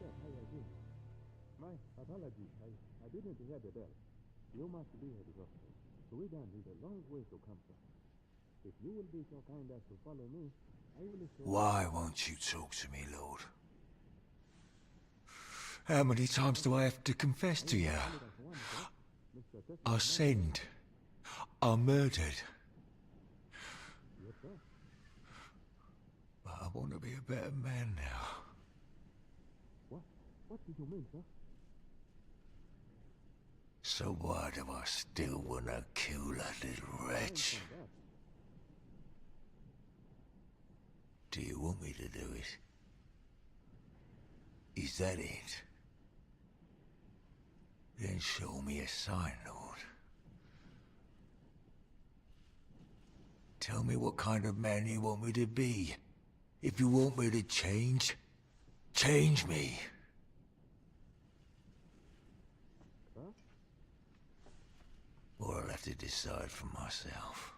Yes, I do. My apologies. I didn't hear the bell. You must be here because Sweden is a long way to come from. If you will be so kind as to follow me, I will show Why won't you talk to me, Lord? How many times do I have to confess to you? I sinned. I murdered. Yes, sir. But I want to be a better man now. What do you mean, sir? So why do I still want to kill that little wretch? Do you want me to do it? Is that it? Then show me a sign, Lord. Tell me what kind of man you want me to be. If you want me to change, change me. Huh? Or I'll have to decide for myself.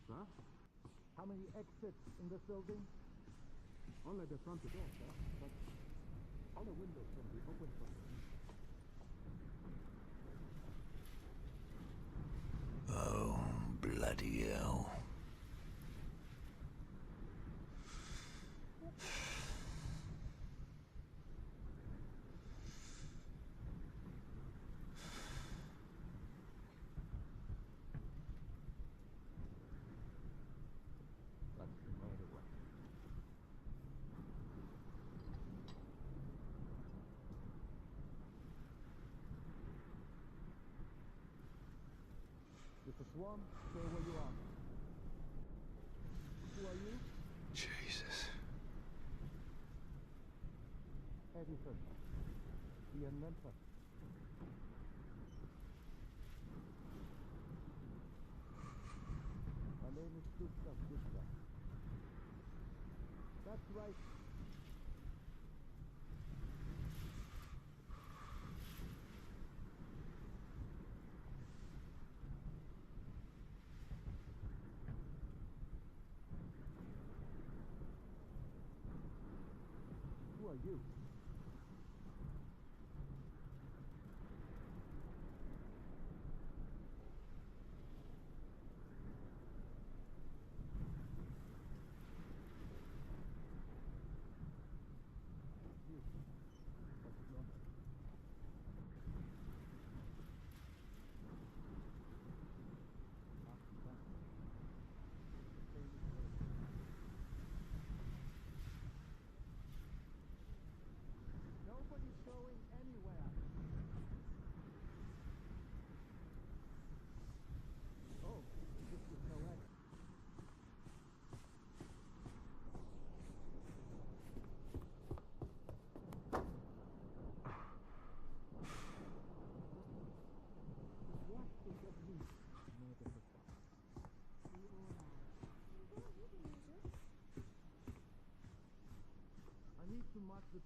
Sir? How many exits in this building? Only the front door, sir. But all the windows can be opened from the Oh, bloody hell. Mr. Swan, stay where you are. Who are you? Jesus. Edison, the inventor. My name is Gustav Gustav. That's right. Who are you? Nobody's going anywhere. Oh, this is correct. What is that mean? I need to mark the...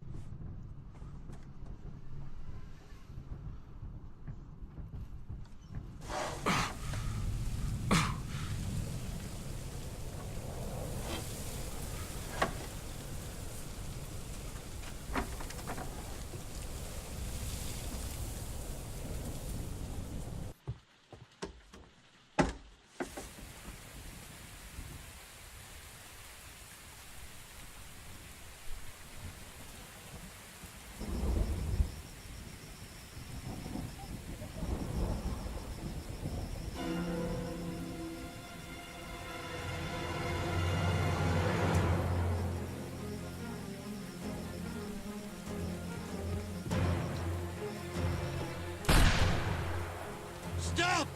Stop!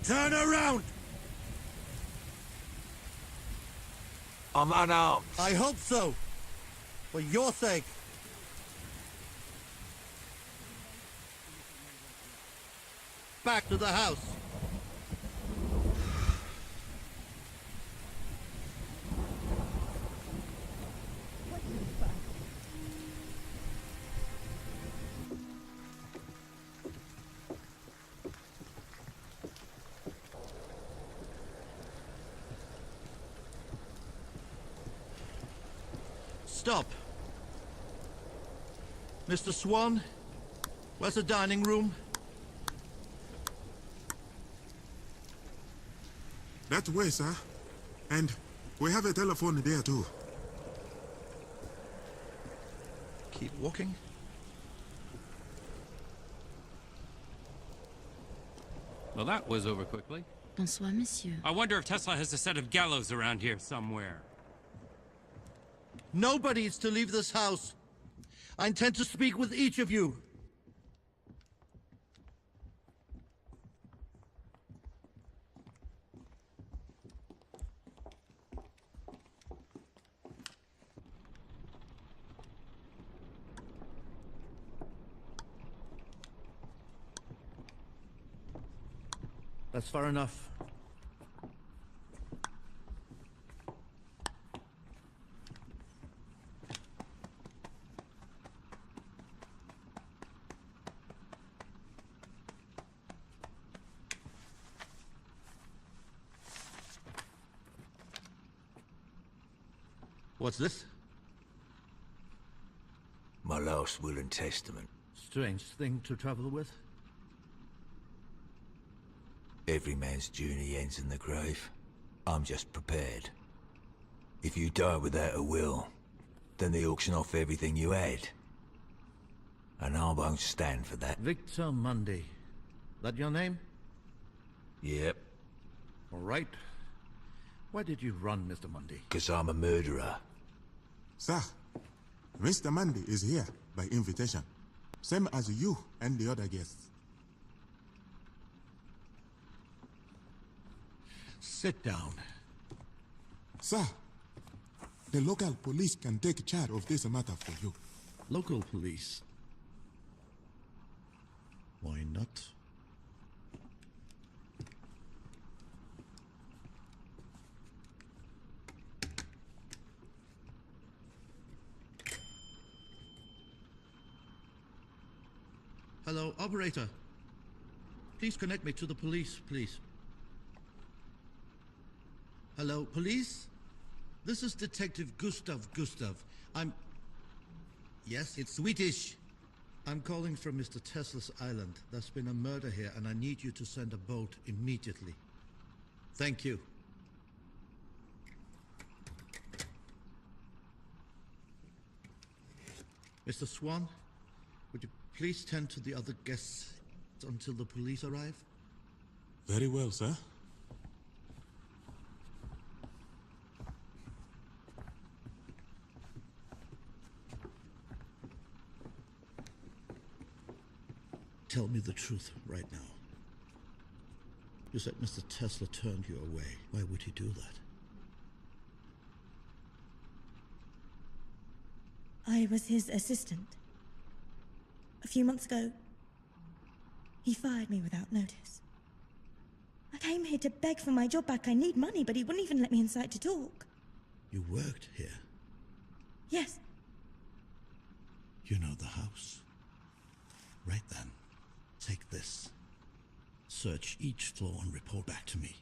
Turn around! I'm unarmed. I hope so. For your sake. Back to the house. Stop. Mr. Swan, where's the dining room? That way, sir. And we have a telephone there too. Keep walking. Well, that was over quickly. Bonsoir, monsieur. I wonder if Tesla has a set of gallows around here somewhere. Nobody is to leave this house. I intend to speak with each of you. That's far enough. What's this? My last will and testament. Strange thing to travel with. Every man's journey ends in the grave. I'm just prepared. If you die without a will, then they auction off everything you had. And I won't stand for that. Victor Mundy. That your name? Yep, All right. Why did you run, Mr. Mundy? 'cause I'm a murderer. Sir, Mr. Mundy is here by invitation. Same as you and the other guests. Sit down. Sir, the local police can take charge of this matter for you. Local police. Why not? Hello, operator. Please connect me to the police, please. Hello, police? This is Detective Gustav. Yes, it's Swedish. I'm calling from Mr. Tesla's island. There's been a murder here, and I need you to send a boat immediately. Thank you. Mr. Swan, would you please tend to the other guests until the police arrive? Very well, sir. Tell me the truth right now. You said Mr. Tesla turned you away. Why would he do that? I was his assistant. A few months ago, he fired me without notice. I came here to beg for my job back. I need money, but he wouldn't even let me inside to talk. You worked here. Yes, You know the house. Right then, take this. Search each floor and report back to me.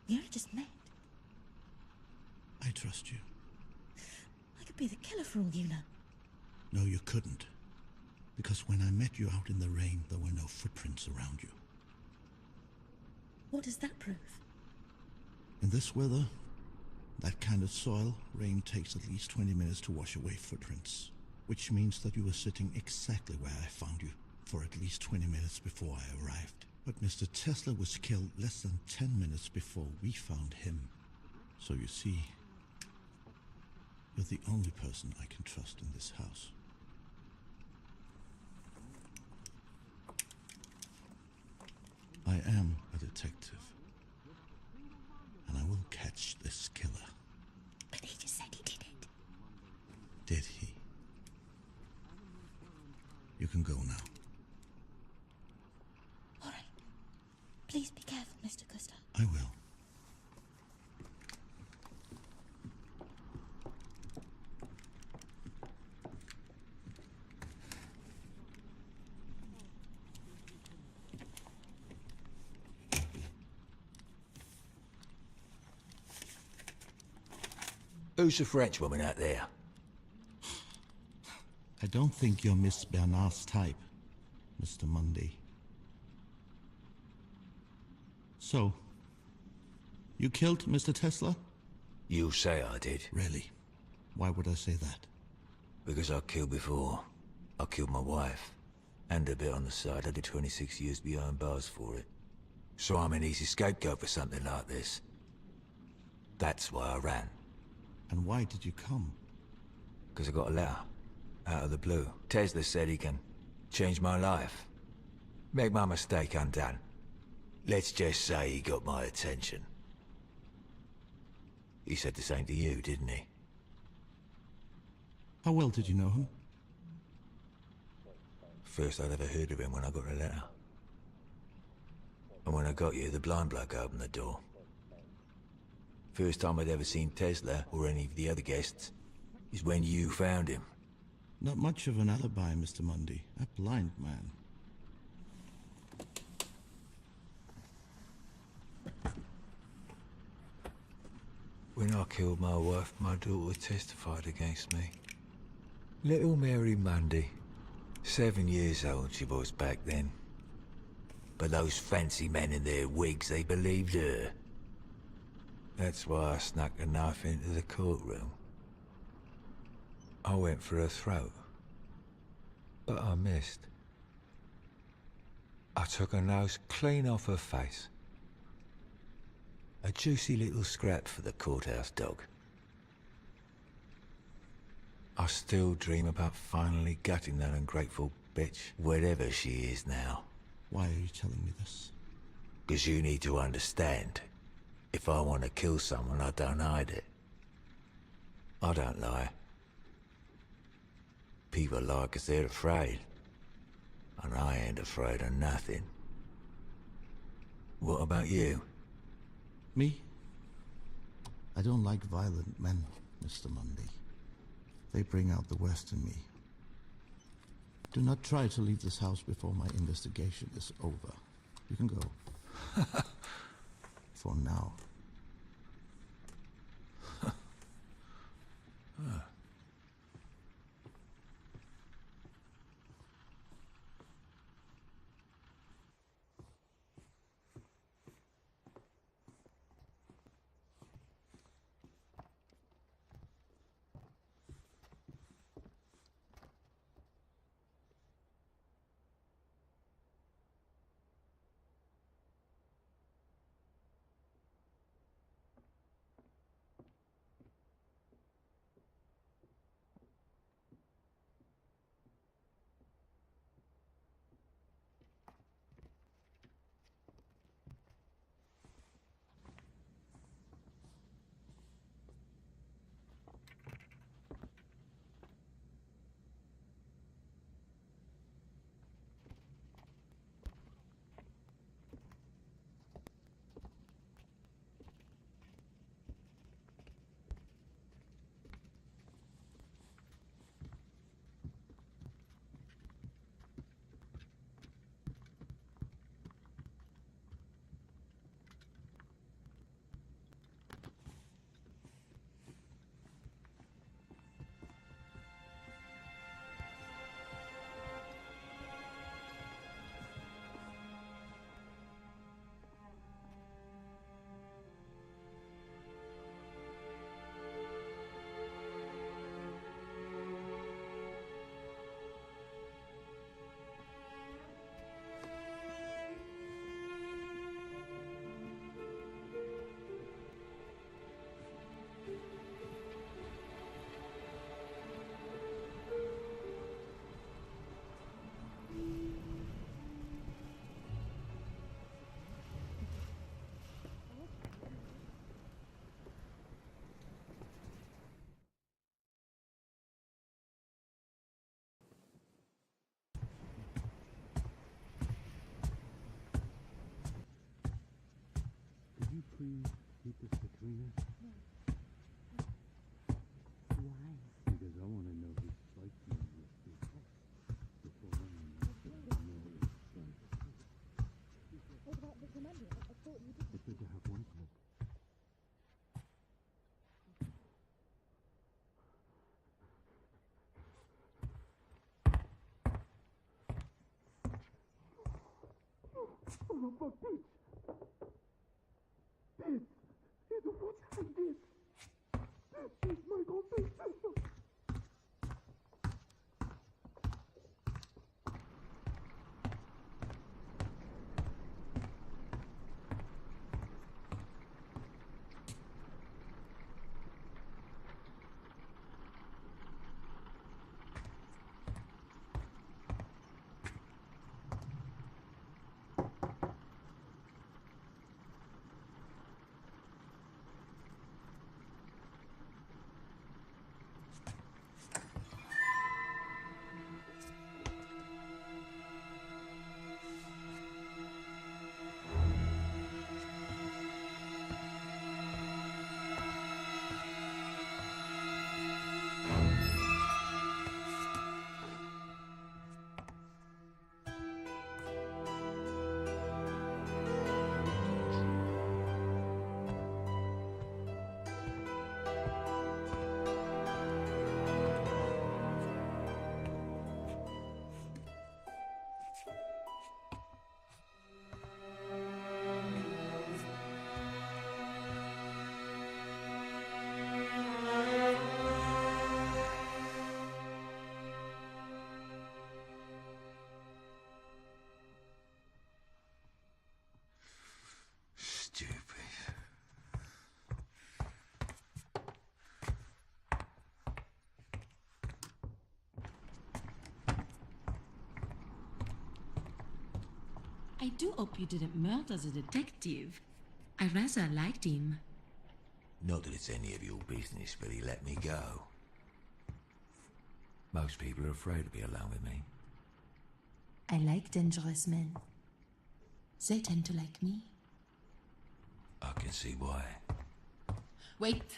we only just met. I trust you. I could be the killer for all you know. No, you couldn't. Because when I met you out in the rain, there were no footprints around you. What does that prove? In this weather, that kind of soil, rain takes at least 20 minutes to wash away footprints. Which means that you were sitting exactly where I found you for at least 20 minutes before I arrived. But Mr. Tesla was killed less than 10 minutes before we found him. So you see, you're the only person I can trust in this house. I am a detective, and I will catch this killer. But he just said he did it. Did he? You can go now. All right. Please be careful, Mr. Gustav. I will. Who's the French woman out there? I don't think you're Miss Bernard's type, Mr. Mundy. So, you killed Mr. Tesla? You say I did. Really? Why would I say that? Because I killed before. I killed my wife. And a bit on the side. I did 26 years behind bars for it. So I'm an easy scapegoat for something like this. That's why I ran. And why did you come? Because I got a letter. Out of the blue. Tesla said he can change my life. Make my mistake undone. Let's just say he got my attention. He said the same to you, didn't he? How well did you know him? First I'd ever heard of him when I got a letter. And when I got you, the blind bloke opened the door. First time I'd ever seen Tesla, or any of the other guests, is when you found him. Not much of an alibi, Mr. Mundy. A blind man. When I killed my wife, my daughter testified against me. Little Mary Mundy. 7 years old she was back then. But those fancy men in their wigs, they believed her. That's why I snuck a knife into the courtroom. I went for her throat. But I missed. I took her nose clean off her face. A juicy little scrap for the courthouse dog. I still dream about finally gutting that ungrateful bitch, wherever she is now. Why are you telling me this? 'Cause you need to understand. If I want to kill someone, I don't hide it. I don't lie. People lie 'cause they're afraid. And I ain't afraid of nothing. What about you? Me? I don't like violent men, Mr. Mundy. They bring out the worst in me. Do not try to leave this house before my investigation is over. You can go. For now. Son of a bitch! This is what I did! This is my compensation! Stupid. I do hope you didn't murder the detective. I rather liked him. Not that it's any of your business, but he let me go. Most people are afraid to be alone with me. I like dangerous men. They tend to like me. I can see why. Wait.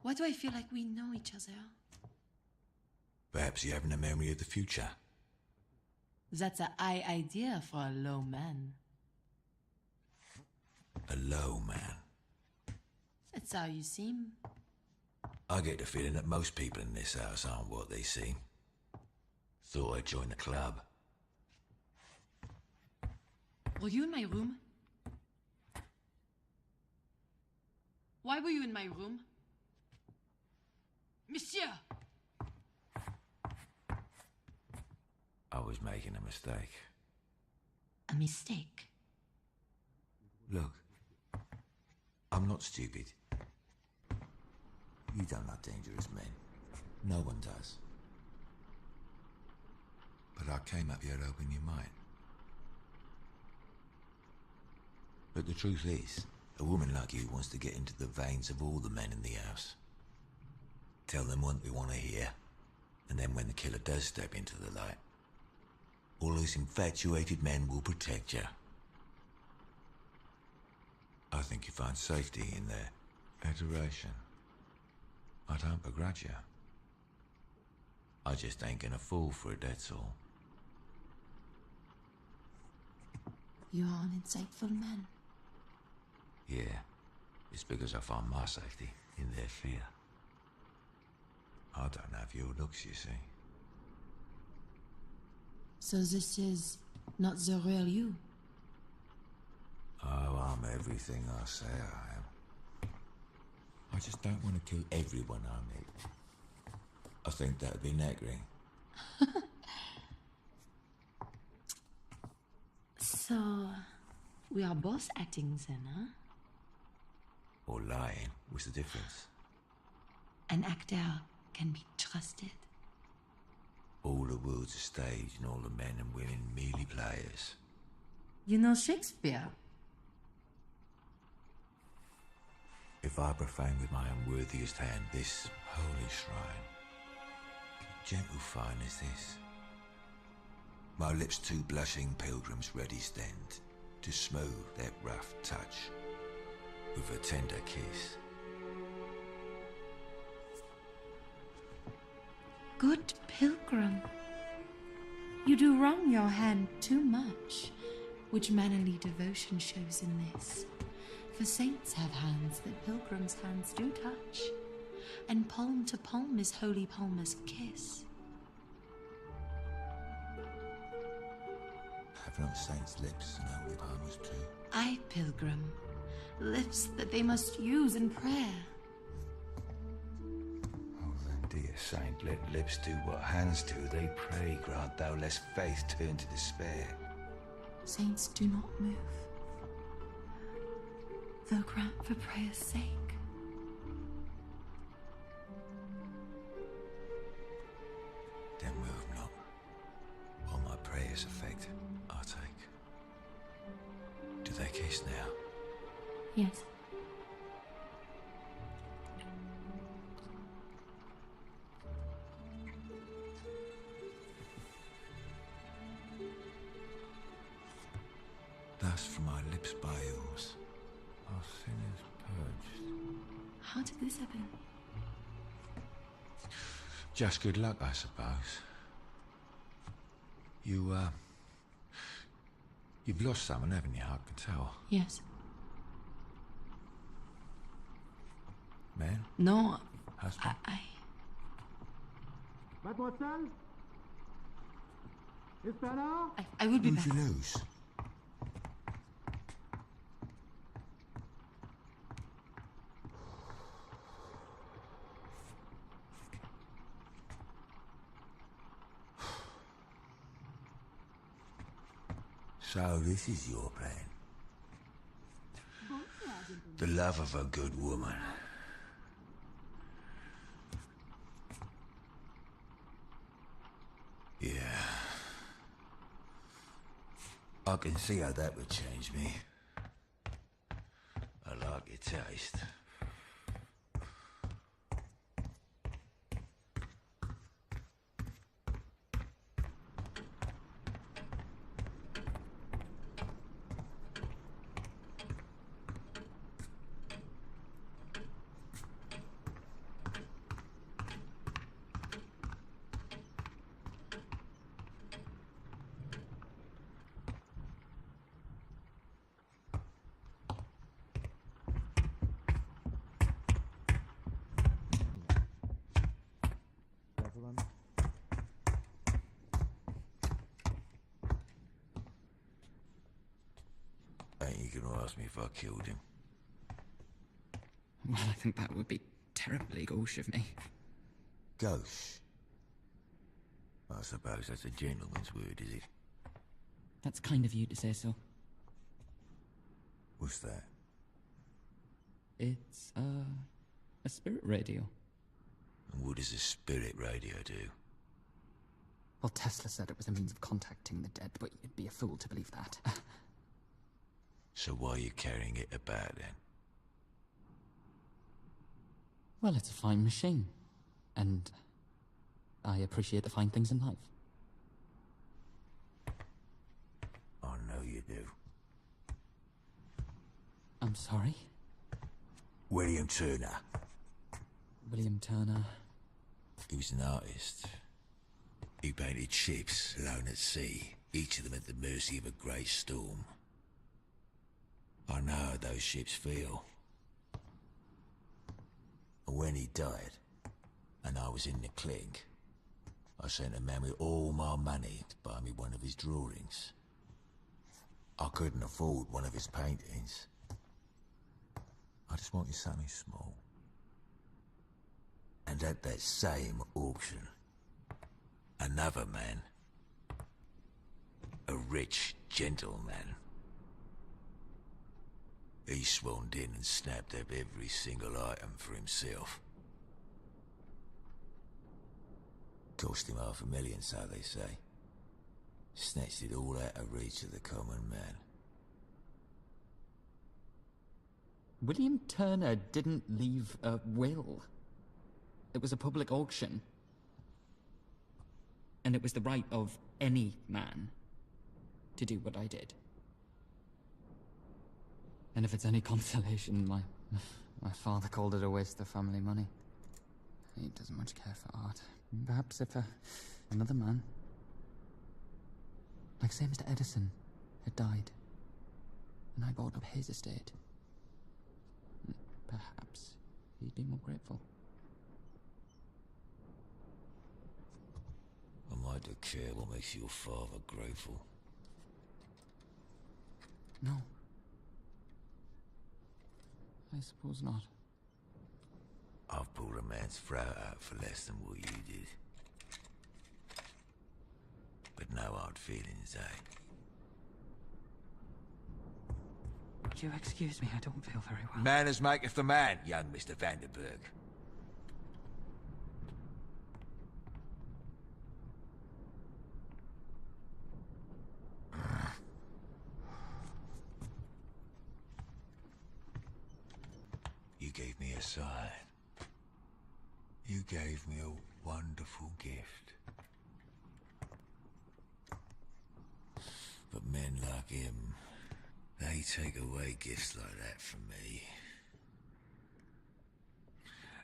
Why do I feel like we know each other? Perhaps you haven't a memory of the future. That's a high idea for a low man. A low man. That's how you seem. I get the feeling that most people in this house aren't what they seem. Thought I'd join the club. Were you in my room? Why were you in my room? Monsieur! I was making a mistake. A mistake? Look, I'm not stupid. You don't like dangerous men. No one does. But I came up here to open your mind. But the truth is, a woman like you wants to get into the veins of all the men in the house. Tell them what they want to hear, and then when the killer does step into the light, all those infatuated men will protect you. I think you find safety in their adoration. I don't begrudge you. I just ain't gonna fall for it, that's all. You are an insightful man. Yeah, it's because I find my safety in their fear. I don't have your looks, you see. So this is not the real you? Oh, I'm everything I say I am. I just don't want to kill everyone I meet. I think that'd be nagging. So, we are both acting then, huh? Or lying. What's the difference? An actor can be trusted. All the world's a stage and all the men and women merely players. You know Shakespeare? If I profane with my unworthiest hand this holy shrine, gentle fine as this, my lips two blushing pilgrims ready stand to smooth that rough touch with a tender kiss. Good pilgrim, you do wrong your hand too much, which mannerly devotion shows in this. For saints have hands that pilgrims' hands do touch, and palm to palm is holy palmer's kiss. from saints' lips and holy palmers too. Aye, pilgrim. Lips that they must use in prayer. Oh, then, dear saint, let lips do what hands do. They pray, grant thou lest faith turn to despair. Saints do not move, though grant for prayer's sake. Then move not. All my prayers effect, I take. Do they kiss now? Yes. Thus from my lips by yours, our sinners purged. How did this happen? Just good luck, I suppose. You've lost someone, haven't you? I can tell. Yes. Man? No. Husband? Mademoiselle? Is Bernard? I would be Who'd back. you lose? So this is your plan. The love of a good woman. Yeah. I can see how that would change me. I like your taste. Ain't you gonna ask me if I killed him? Well, I think that would be terribly gauche of me. Gauche? I suppose that's a gentleman's word, is it? That's kind of you to say so. What's that? It's, a spirit radio. And what does a spirit radio do? Well, Tesla said it was a means of contacting the dead, but you'd be a fool to believe that. So why are you carrying it about, then? Well, it's a fine machine. And I appreciate the fine things in life. I know you do. I'm sorry? William Turner. William Turner. He was an artist. He painted ships alone at sea, each of them at the mercy of a great storm. I know how those ships feel. And when he died, and I was in the clink, I sent a man with all my money to buy me one of his drawings. I couldn't afford one of his paintings. I just wanted something small. And at that same auction, another man, a rich gentleman, he swarmed in and snapped up every single item for himself. Cost him $500,000, so they say. Snatched it all out of reach of the common man. William Turner didn't leave a will. It was a public auction. And it was the right of any man to do what I did. And if it's any consolation, my father called it a waste of family money. He doesn't much care for art. Perhaps if another man, like say Mr. Edison, had died, and I bought up his estate, perhaps he'd be more grateful. I might do care what makes your father grateful. No. I suppose not. I've pulled a man's throat out for less than what you did. But no hard feelings, eh? Would you excuse me? I don't feel very well. Manners maketh the man, young Mr. Vanderberg. You gave me a sign. You gave me a wonderful gift. But men like him, they take away gifts like that from me.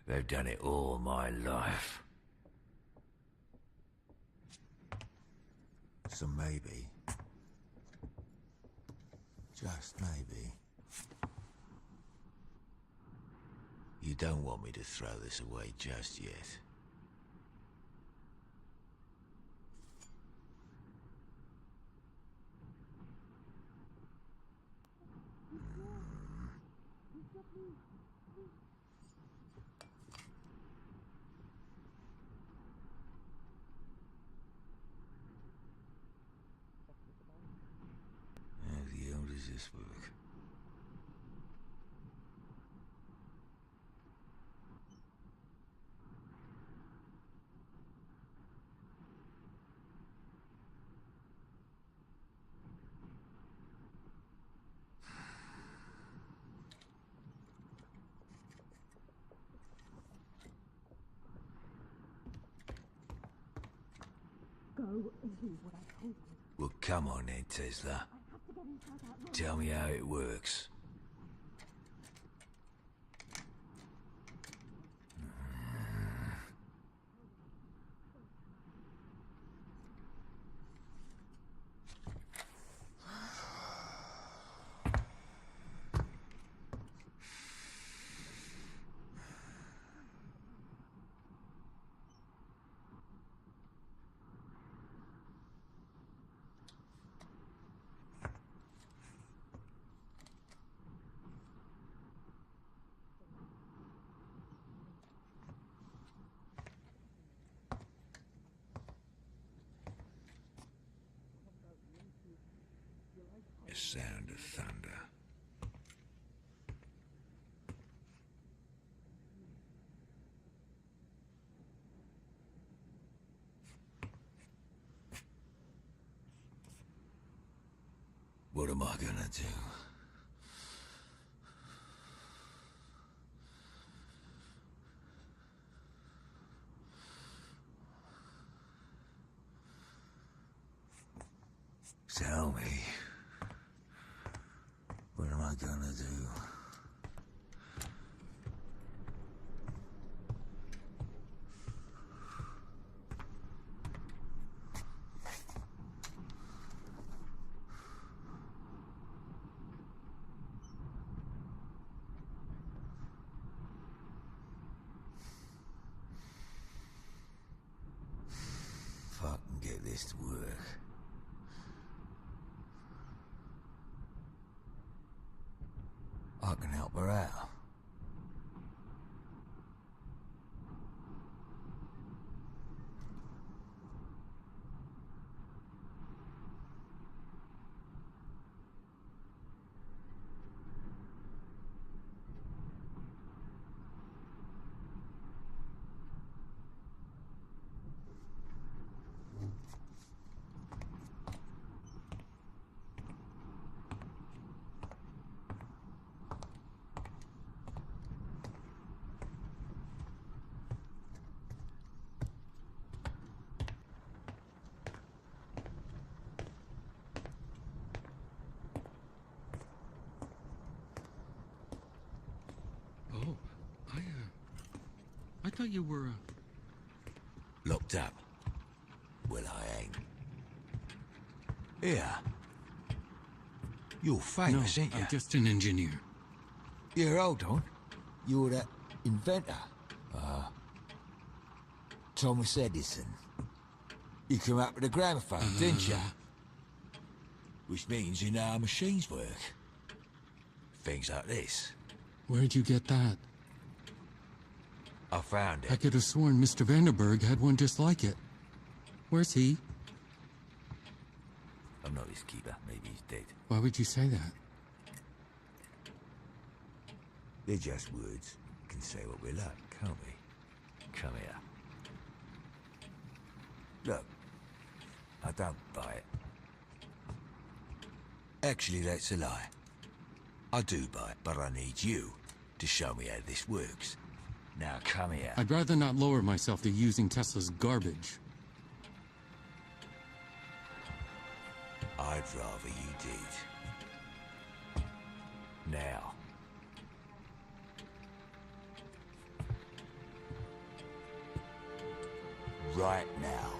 They've done it all my life. So maybe, just maybe, you don't want me to throw this away just yet. How the hell does this work? Go and do what I told you. Well, come on then, Tesla. Tell me how it works. The sound of thunder. What am I gonna do? Tell me. What am I gonna do? Fucking get this to work. I can help her out. Oh, I thought you were, Locked up? Well, I ain't. Yeah. You're famous, no, ain't you? I'm just an engineer. Yeah, hold on. You're that inventor. Thomas Edison. You came up with a gramophone, didn't you? Which means you know how machines work. Things like this. Where'd you get that? I found I it. could have sworn Mr. Vanderberg had one just like it. Where's he? I'm not his keeper. Maybe he's dead. Why would you say that? They're just words. We can say what we like, can't we? Come here. Look, I don't buy it. Actually, that's a lie. I do buy it, but I need you to show me how this works. Now, come here. I'd rather not lower myself to using Tesla's garbage. I'd rather you did. Now. Right now.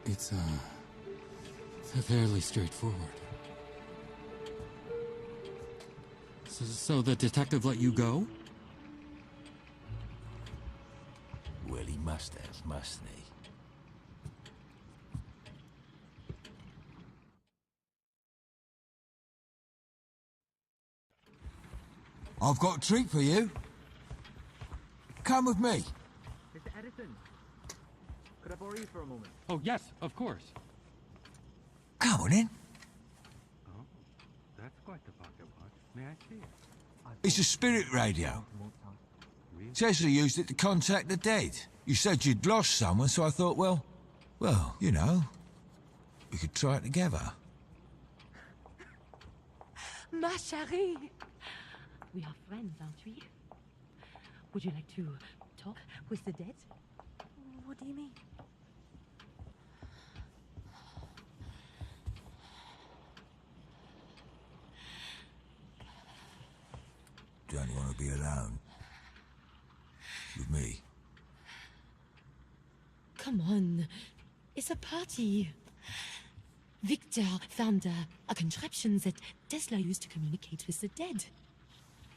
It's fairly straightforward. So the detective let you go? Well, he must have, mustn't he? I've got a treat for you. Come with me. Mr. Edison, could I borrow you for a moment? Oh, yes, of course. Come on in. Oh, that's quite the pocket watch. May I see it? It's a spirit radio. Tesla used it to contact the dead. You said you'd lost someone, so I thought, well, you know, we could try it together. Ma chérie! We are friends, aren't we? Would you like to talk with the dead? What do you mean? Don't you want to be alone? With me? Come on. It's a party. Victor found a contraption that Tesla used to communicate with the dead.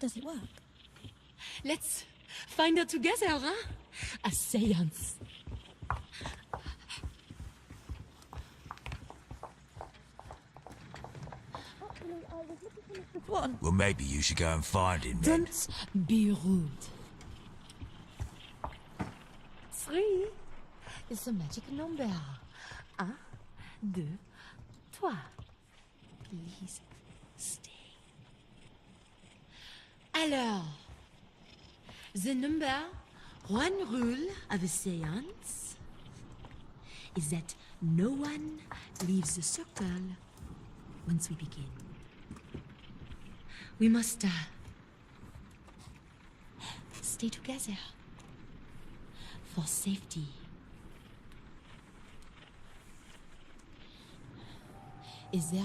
Does it work? Let's find out together, huh? A seance. One. Well, maybe you should go and find him then. Don't be rude. 3 is a magic number. 1, 2, 3. Please stay. Alors, the number 1 rule of a seance is that no one leaves the circle once we begin. We must stay together for safety. Is there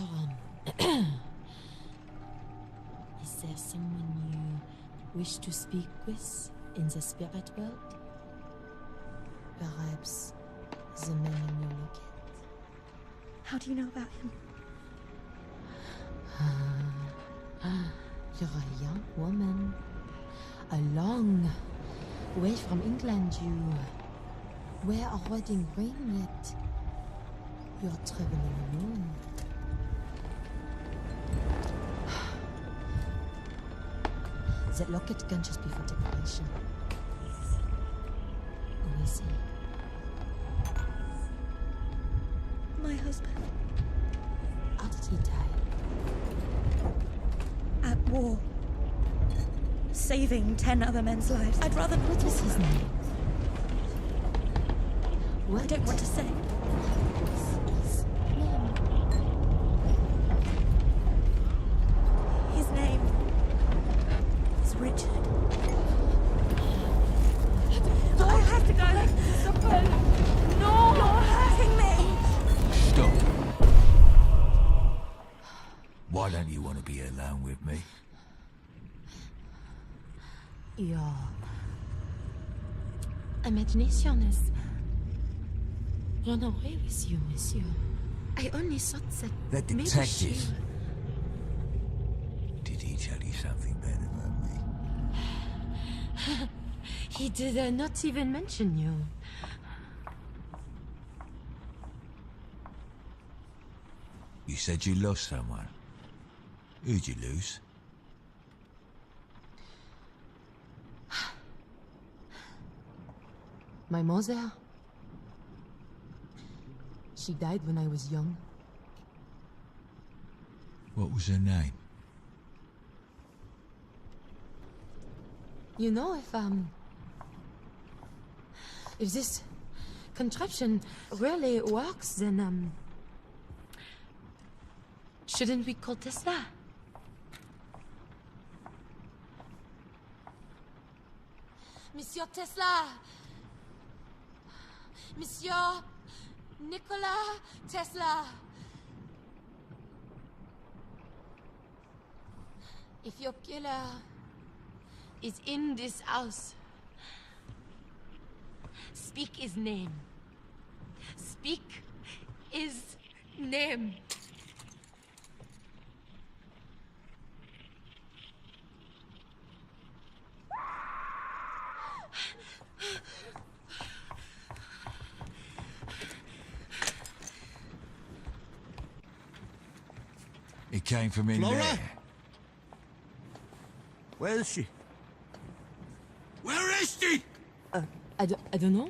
someone you wish to speak with in the spirit world? Perhaps the man in your locket? How do you know about him? You're a young woman. A long way from England. You wear a wedding ring, yet you're traveling alone. That locket can just be for decoration. Who is he? My husband. How did he die? At war. Saving 10 other men's lives. I'd rather not. What is his name? What? I don't want to say. His name is Richard. I have to go. No! You're hurting me! Stop. Why don't you want to be alone with me? Your imagination is run away with you, monsieur. I only thought that That maybe detective. she... Did he tell you something bad about me? He did not even mention you. You said you lost someone. Who'd you lose? My mother. She died when I was young. What was her name? You know, if this contraption really works, then, shouldn't we call Tesla? Monsieur Tesla! Monsieur Nikola Tesla! If your killer is in this house, speak his name. Speak his name. It came from in Flora? there. Where is she? Where is she? I don't know.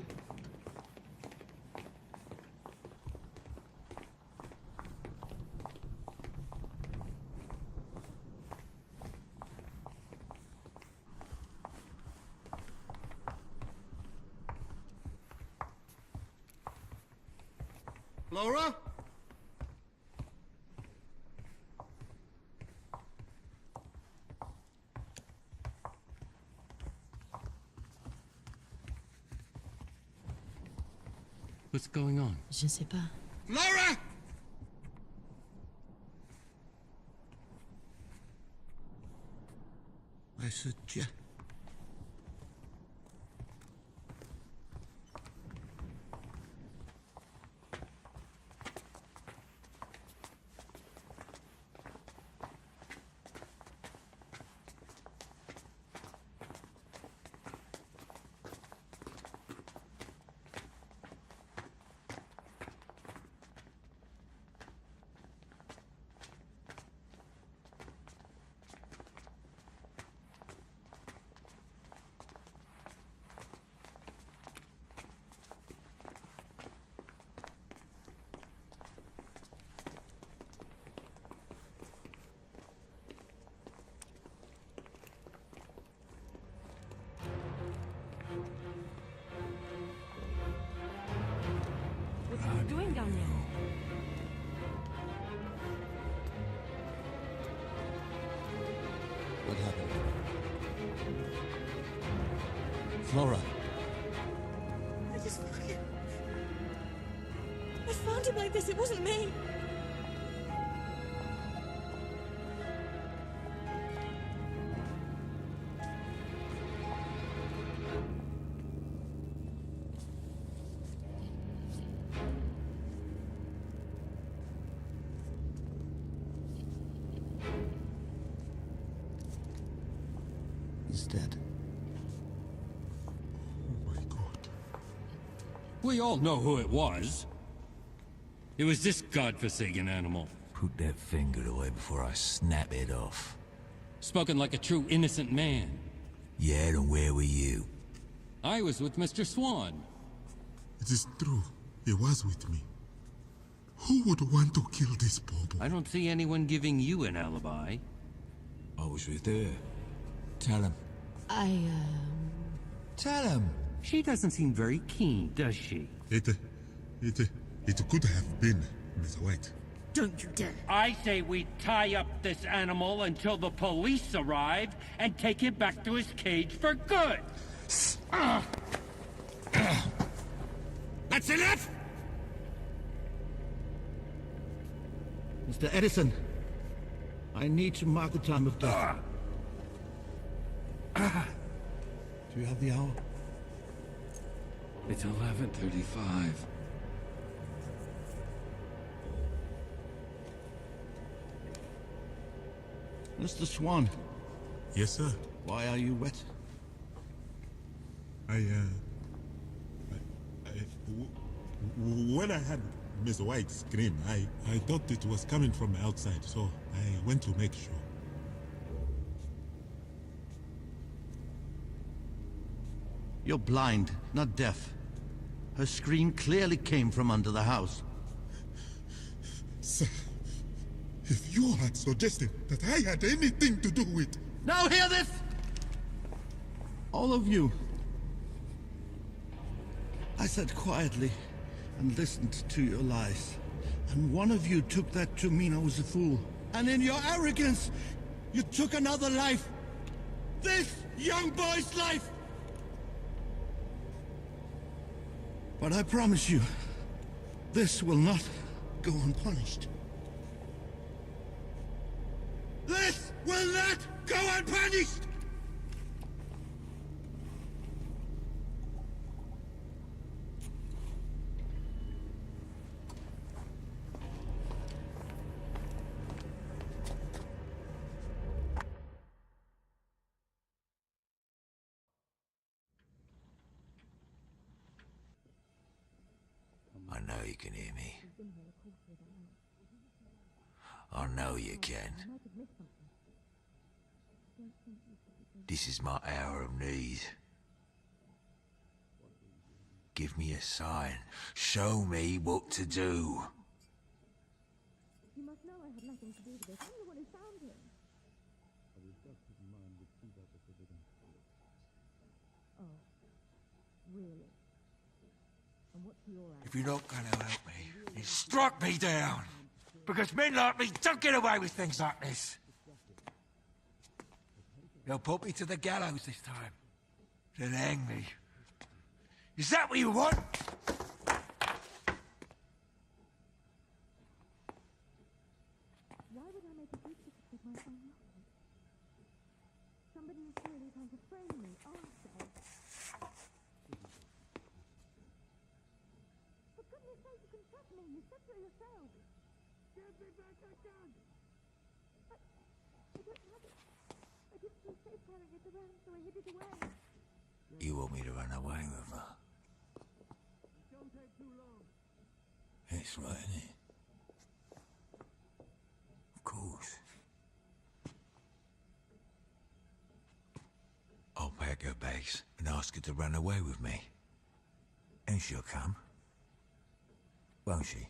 Flora? What's going on? Je sais pas. Flora! I said, yeah. What are you doing down there? What happened? Flora. I just fucking... I found him like this. It wasn't me. He's dead. Oh my God. We all know who it was. It was this godforsaken animal. Put that finger away before I snap it off. Spoken like a true innocent man. Yeah, and where were you? I was with Mr. Swan. It is true. He was with me. Who would want to kill this bobo? I don't see anyone giving you an alibi. I was with her. Tell him. Tell him. She doesn't seem very keen, does she? It could have been, Miss White. Don't you dare. I say we tie up this animal until the police arrive and take him back to his cage for good. That's enough! Mr. Edison, I need to mark the time of death. Do you have the hour? It's 11:35. Mr. Swan, Yes, sir. why are you wet? When I had Miss White scream, I thought it was coming from outside, so I went to make sure. You're blind, not deaf. Her scream clearly came from under the house. Sir, if you had suggested that I had anything to do with... Now hear this! All of you. I sat quietly and listened to your lies. And one of you took that to mean I was a fool. And in your arrogance, you took another life. This young boy's life! But I promise you, this will not go unpunished. This will not go unpunished! I know you can hear me. I know you can. This is my hour of need. Give me a sign. Show me what to do. You must know I had nothing to do with this. I'm the one who found him. Oh, really? And what's your answer? If you're not gonna help me, then strike me down. Because men like me don't get away with things like this. They'll put me to the gallows this time. Then hang me. Is that what you want? Why would I make a duplicate with my own knowledge? Somebody is clearly trying to frame me, aren't they? For goodness sake, you can trust me. You said so yourself. Give me back that gun! I don't have it. I didn't feel safe carrying it around, so I hid it away. You want me to run away with her? Don't take too long. That's right, isn't it? Of course. I'll pack her bags and ask her to run away with me. And she'll come. Won't she?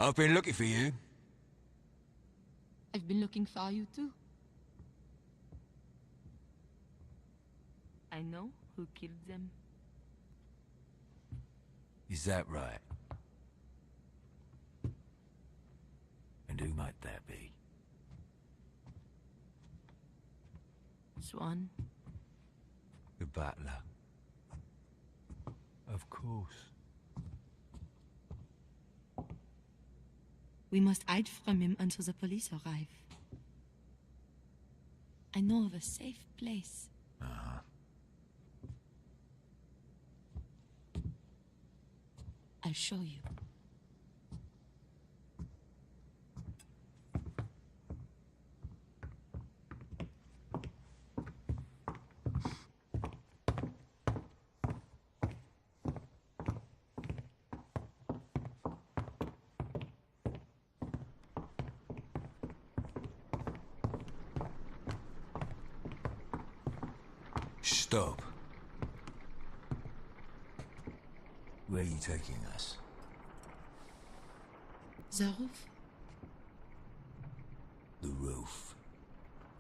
I've been looking for you. I've been looking for you too. I know who killed them. Is that right? And who might that be? Swan. The butler. Of course. We must hide from him until the police arrive. I know of a safe place. Uh-huh. I'll show you. Stop. Where are you taking us? The roof. The roof.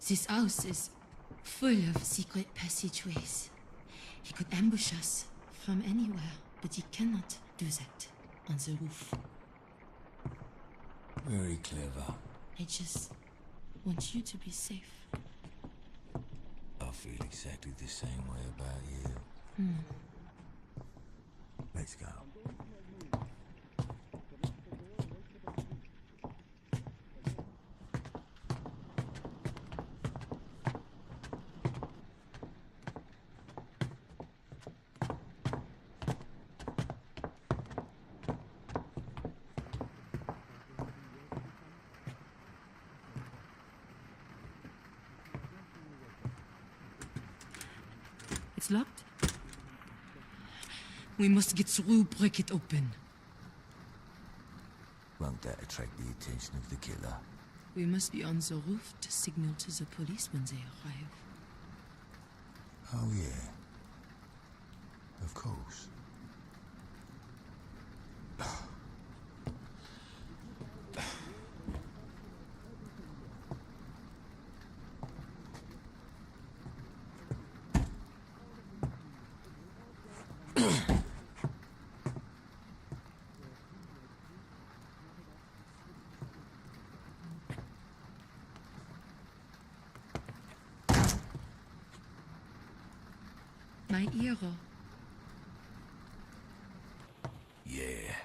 This house is full of secret passageways. He could ambush us from anywhere, but he cannot do that on the roof. Very clever. I just want you to be safe. I feel exactly the same way about you. Let's go. It's locked? We must get through, break it open. Won't that attract the attention of the killer? We must be on the roof to signal to the police when they arrive. Oh, yeah. Of course. My ear. Yeah.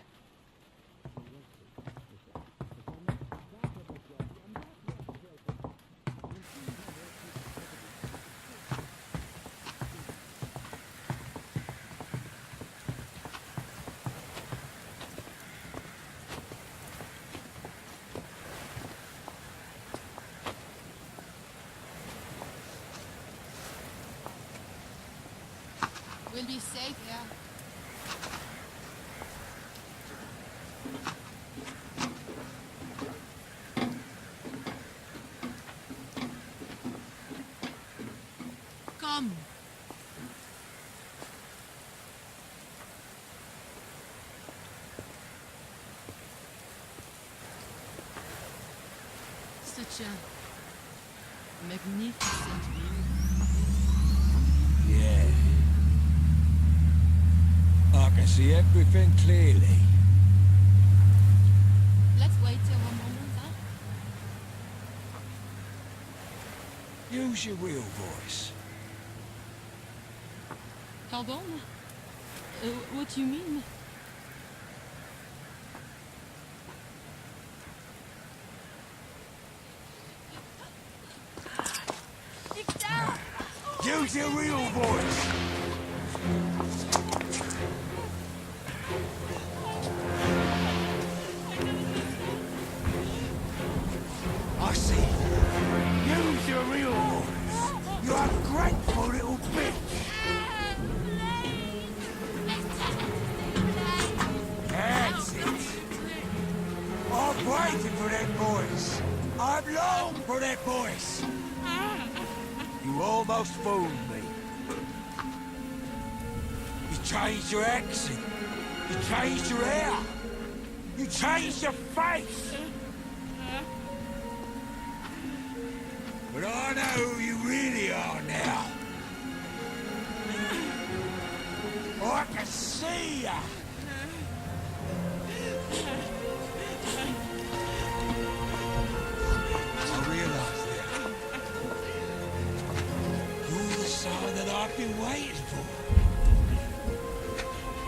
We'll be safe here. Come. Such a magnificent view. Yeah. I can see everything clearly. Let's wait till one moment, huh? Use your real voice. Pardon? What do you mean? Use your real voice. I see. Use your real voice. You ungrateful little bitch. That's it. I've waited for that voice. I've longed for that voice. You almost fooled me. You changed your accent. You changed your hair. You changed your face! But I know who you really are now. I can see ya! I realise that. You're the sign that I've been waiting for.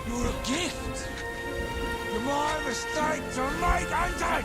You're a gift. You're my mistake to make, ain't it?